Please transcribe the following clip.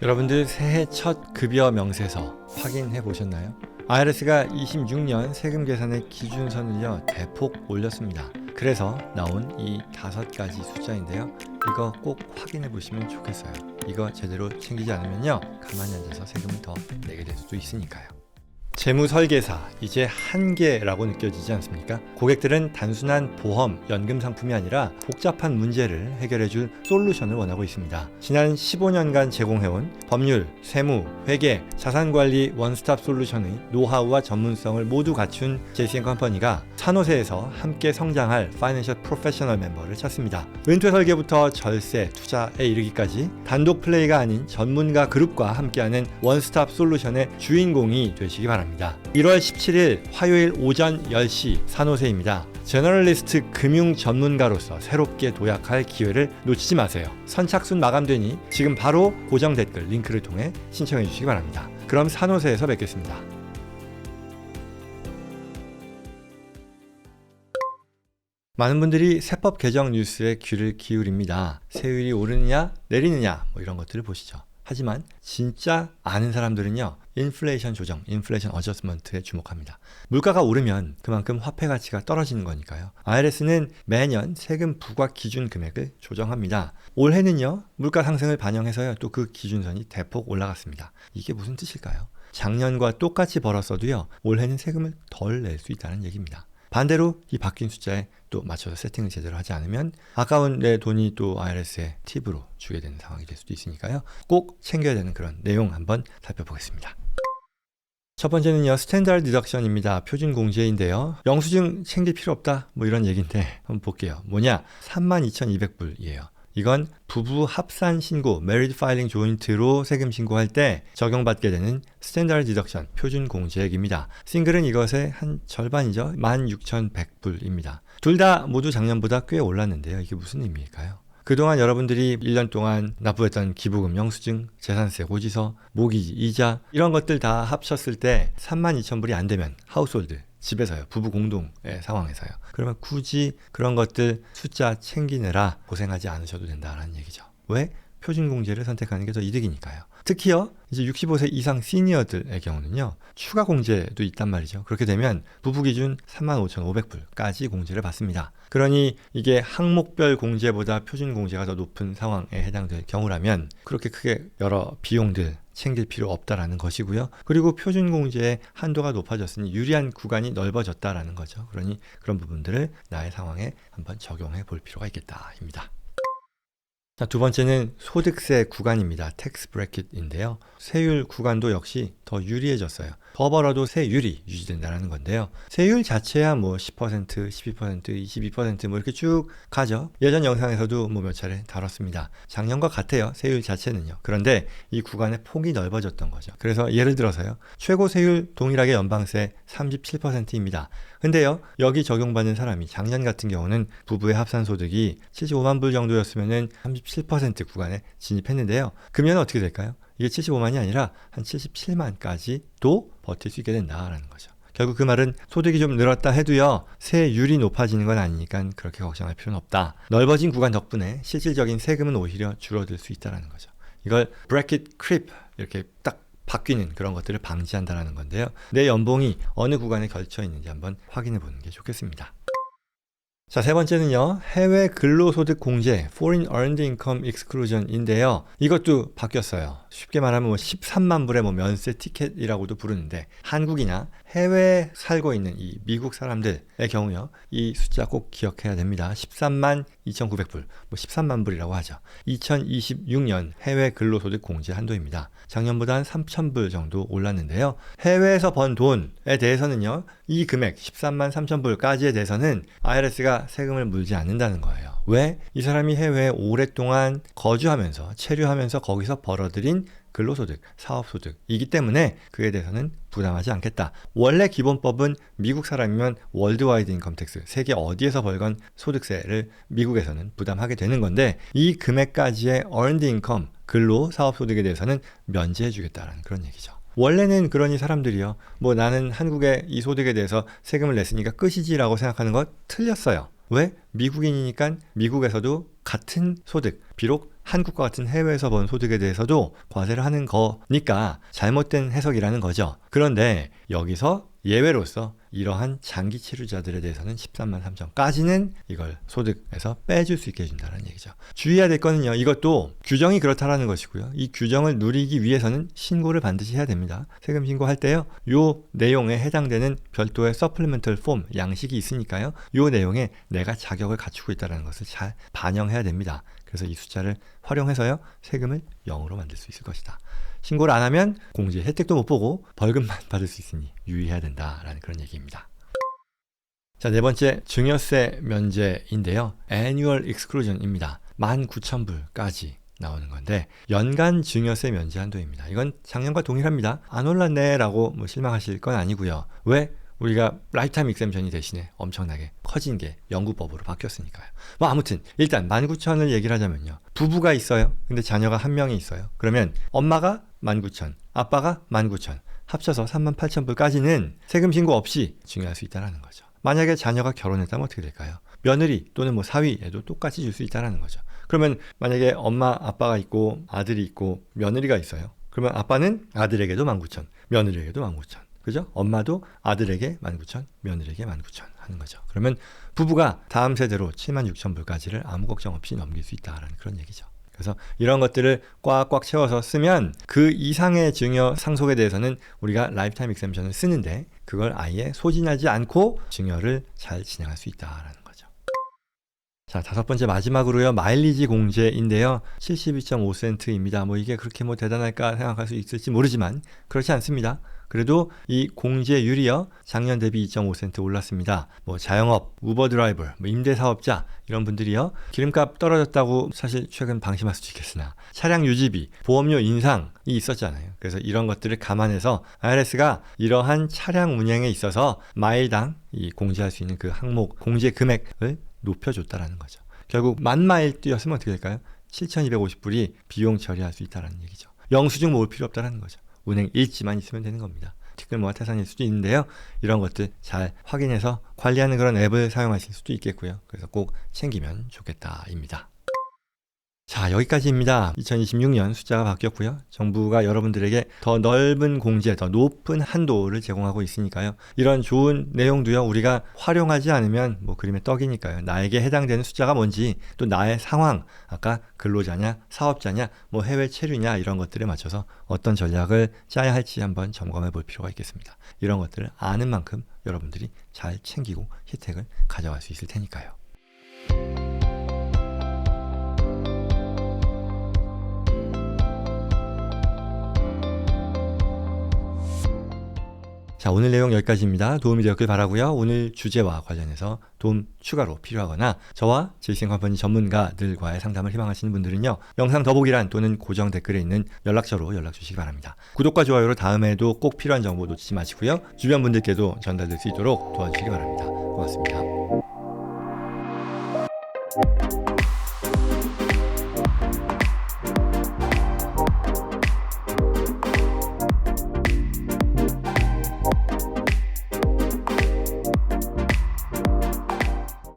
여러분들 새해 첫 급여 명세서 확인해 보셨나요? IRS가 26년 세금 계산의 기준선을요 대폭 올렸습니다. 그래서 나온 이 5가지 숫자인데요. 이거 꼭 확인해 보시면 좋겠어요. 이거 제대로 챙기지 않으면요 가만히 앉아서 세금을 더 내게 될 수도 있으니까요. 재무 설계사 이제 한계라고 느껴지지 않습니까? 고객들은 단순한 보험, 연금 상품이 아니라 복잡한 문제를 해결해줄 솔루션을 원하고 있습니다. 지난 15년간 제공해온 법률, 세무, 회계, 자산관리 원스톱 솔루션의 노하우와 전문성을 모두 갖춘 JCN 컴퍼니가 산호세에서 함께 성장할 파이낸셜 프로페셔널 멤버를 찾습니다. 은퇴 설계부터 절세, 투자에 이르기까지 단독 플레이가 아닌 전문가 그룹과 함께하는 원스톱 솔루션의 주인공이 되시기 바랍니다. 1월 17일 화요일 오전 10시 산호세입니다. 제너럴리스트 금융 전문가로서 새롭게 도약할 기회를 놓치지 마세요. 선착순 마감되니 지금 바로 고정 댓글 링크를 통해 신청해 주시기 바랍니다. 그럼 산호세에서 뵙겠습니다. 많은 분들이 세법 개정 뉴스에 귀를 기울입니다. 세율이 오르느냐 내리느냐 이런 것들을 보시죠. 하지만 진짜 아는 사람들은요 인플레이션 조정, 인플레이션 어저스먼트에 주목합니다. 물가가 오르면 그만큼 화폐 가치가 떨어지는 거니까요. IRS는 매년 세금 부과 기준 금액을 조정합니다. 올해는요 물가 상승을 반영해서요 또 그 기준선이 대폭 올라갔습니다. 이게 무슨 뜻일까요? 작년과 똑같이 벌었어도요 올해는 세금을 덜 낼 수 있다는 얘기입니다. 반대로 이 바뀐 숫자에 또 맞춰서 세팅을 제대로 하지 않으면 아까운 내 돈이 또 IRS에 팁으로 주게 되는 상황이 될 수도 있으니까요. 꼭 챙겨야 되는 그런 내용 한번 살펴보겠습니다. 첫 번째는요 스탠다드 디덕션입니다. 표준 공제인데요. 영수증 챙길 필요 없다 이런 얘기인데 한번 볼게요. 뭐냐 32,200불이에요. 이건 부부 합산 신고, Married Filing Joint로 세금 신고할 때 적용받게 되는 스탠다드 디덕션 표준 공제액입니다. 싱글은 이것의 한 절반이죠. 16,100불입니다. 둘 다 모두 작년보다 꽤 올랐는데요. 이게 무슨 의미일까요? 그동안 여러분들이 1년 동안 납부했던 기부금, 영수증, 재산세, 고지서, 모기지, 이자 이런 것들 다 합쳤을 때 32,000불이 안 되면 하우스홀드 집에서요. 부부 공동의 상황에서요. 그러면 굳이 그런 것들 숫자 챙기느라 고생하지 않으셔도 된다는 얘기죠. 왜? 표준공제를 선택하는 게 더 이득이니까요. 특히요. 이제 65세 이상 시니어들의 경우는요. 추가 공제도 있단 말이죠. 그렇게 되면 부부 기준 35,500불까지 공제를 받습니다. 그러니 이게 항목별 공제보다 표준 공제가 더 높은 상황에 해당될 경우라면 그렇게 크게 여러 비용들 챙길 필요 없다라는 것이고요. 그리고 표준공제의 한도가 높아졌으니 유리한 구간이 넓어졌다라는 거죠. 그러니 그런 부분들을 나의 상황에 한번 적용해 볼 필요가 있겠다입니다. 자, 두 번째는 소득세 구간입니다. 텍스 브래킷인데요. 세율 구간도 역시 더 유리해졌어요. 더 벌어도 세율이 유지된다는 건데요. 세율 자체야 10%, 12%, 22% 이렇게 쭉 가죠. 예전 영상에서도 몇 차례 다뤘습니다. 작년과 같아요. 세율 자체는요. 그런데 이 구간의 폭이 넓어졌던 거죠. 그래서 예를 들어서요. 최고 세율 동일하게 연방세 37%입니다. 근데요. 여기 적용받는 사람이 작년 같은 경우는 부부의 합산 소득이 75만 불 정도였으면은 37% 구간에 진입했는데요. 금년은 어떻게 될까요? 이게 75만이 아니라 한 77만까지도 버틸 수 있게 된다라는 거죠. 결국 그 말은 소득이 좀 늘었다 해도요. 세율이 높아지는 건 아니니까 그렇게 걱정할 필요는 없다. 넓어진 구간 덕분에 실질적인 세금은 오히려 줄어들 수 있다는 거죠. 이걸 브래킷 크립 이렇게 딱 바뀌는 그런 것들을 방지한다는 건데요. 내 연봉이 어느 구간에 걸쳐 있는지 한번 확인해 보는 게 좋겠습니다. 자, 세 번째는요. 해외 근로소득 공제, Foreign Earned Income Exclusion인데요. 이것도 바뀌었어요. 쉽게 말하면 13만 불의 면세 티켓이라고도 부르는데 한국이나 해외에 살고 있는 이 미국 사람들의 경우요. 이 숫자 꼭 기억해야 됩니다. 13만 2,900불, 13만 불이라고 하죠. 2026년 해외 근로소득 공제 한도입니다. 작년보다 한 3,000불 정도 올랐는데요. 해외에서 번 돈에 대해서는요. 이 금액 13만 3,000불까지에 대해서는 IRS가 세금을 물지 않는다는 거예요. 왜? 이 사람이 해외에 오랫동안 거주하면서 체류하면서 거기서 벌어들인 근로소득, 사업소득이기 때문에 그에 대해서는 부담하지 않겠다. 원래 기본법은 미국 사람이면 월드와이드 인컴텍스, 세계 어디에서 벌건 소득세를 미국에서는 부담하게 되는 건데 이 금액까지의 earned income, 근로, 사업소득에 대해서는 면제해 주겠다는 그런 얘기죠. 원래는 그러니 사람들이요. 나는 한국의 이 소득에 대해서 세금을 냈으니까 끝이지라고 생각하는 거 틀렸어요. 왜? 미국인이니까 미국에서도 같은 소득, 비록 한국과 같은 해외에서 번 소득에 대해서도 과세를 하는 거니까 잘못된 해석이라는 거죠. 그런데 여기서 예외로서 이러한 장기 치료자들에 대해서는 13만 3천까지는 이걸 소득에서 빼줄 수 있게 해준다는 얘기죠. 주의해야 될 거는요. 이것도 규정이 그렇다라는 것이고요. 이 규정을 누리기 위해서는 신고를 반드시 해야 됩니다. 세금 신고할 때요. 요 내용에 해당되는 별도의 서플리멘털 폼 양식이 있으니까요. 요 내용에 내가 자격을 갖추고 있다는 것을 잘 반영해야 됩니다. 그래서 이 숫자를 활용해서요. 세금을 0으로 만들 수 있을 것이다. 신고를 안 하면 공제 혜택도 못 보고 벌금만 받을 수 있으니 유의해야 된다라는 그런 얘기입니다. 자, 네 번째 증여세 면제인데요. Annual Exclusion입니다. 19,000불까지 나오는 건데 연간 증여세 면제 한도입니다. 이건 작년과 동일합니다. 안 올랐네 라고 실망하실 건 아니고요. 왜? 우리가 라이프타임 익셈션이 대신에 엄청나게 커진 게 영구법으로 바뀌었으니까요. 아무튼 일단 19,000을 얘기를 하자면요. 부부가 있어요. 근데 자녀가 한 명이 있어요. 그러면 엄마가 19,000, 아빠가 19,000 합쳐서 38,000불까지는 세금 신고 없이 증여할 수 있다는 거죠. 만약에 자녀가 결혼했다면 어떻게 될까요? 며느리 또는 사위에도 똑같이 줄 수 있다는 거죠. 그러면 만약에 엄마, 아빠가 있고 아들이 있고 며느리가 있어요. 그러면 아빠는 아들에게도 19,000, 며느리에게도 19,000. 그죠? 엄마도 아들에게 19,000, 며느리에게 19,000 하는 거죠. 그러면 부부가 다음 세대로 76,000불까지를 아무 걱정 없이 넘길 수 있다라는 그런 얘기죠. 그래서 이런 것들을 꽉꽉 채워서 쓰면 그 이상의 증여 상속에 대해서는 우리가 라이프타임 익셈션을 쓰는데 그걸 아예 소진하지 않고 증여를 잘 진행할 수 있다라는 거죠. 자, 다섯 번째 마지막으로요. 마일리지 공제인데요. 72.5센트입니다. 이게 그렇게 대단할까 생각할 수 있을지 모르지만 그렇지 않습니다. 그래도 이 공제율이요. 작년 대비 2.5센트 올랐습니다. 자영업, 우버 드라이버, 임대사업자 이런 분들이요. 기름값 떨어졌다고 사실 최근 방심할 수도 있겠으나 차량 유지비, 보험료 인상이 있었잖아요. 그래서 이런 것들을 감안해서 IRS가 이러한 차량 운행에 있어서 마일당 이 공제할 수 있는 그 항목 공제 금액을 높여줬다라는 거죠. 결국 10,000마일 뛰었으면 어떻게 될까요? 7,250불이 비용 처리할 수 있다는 얘기죠. 영수증 모을 필요 없다는 거죠. 은행 일지만 있으면 되는 겁니다. 티끌모아 태산일 수도 있는데요. 이런 것들 잘 확인해서 관리하는 그런 앱을 사용하실 수도 있겠고요. 그래서 꼭 챙기면 좋겠다입니다. 자, 여기까지입니다. 2026년 숫자가 바뀌었고요. 정부가 여러분들에게 더 넓은 공제, 더 높은 한도를 제공하고 있으니까요. 이런 좋은 내용도요. 우리가 활용하지 않으면 그림의 떡이니까요. 나에게 해당되는 숫자가 뭔지 또 나의 상황, 아까 근로자냐, 사업자냐, 해외 체류냐 이런 것들에 맞춰서 어떤 전략을 짜야 할지 한번 점검해 볼 필요가 있겠습니다. 이런 것들을 아는 만큼 여러분들이 잘 챙기고 혜택을 가져갈 수 있을 테니까요. 자, 오늘 내용 여기까지입니다. 도움이 되었길 바라고요. 오늘 주제와 관련해서 도움 추가로 필요하거나 저와 제이슨컴퍼니 전문가들과의 상담을 희망하시는 분들은요. 영상 더보기란 또는 고정 댓글에 있는 연락처로 연락 주시기 바랍니다. 구독과 좋아요로 다음에도 꼭 필요한 정보 놓치지 마시고요. 주변 분들께도 전달될 수 있도록 도와주시기 바랍니다. 고맙습니다.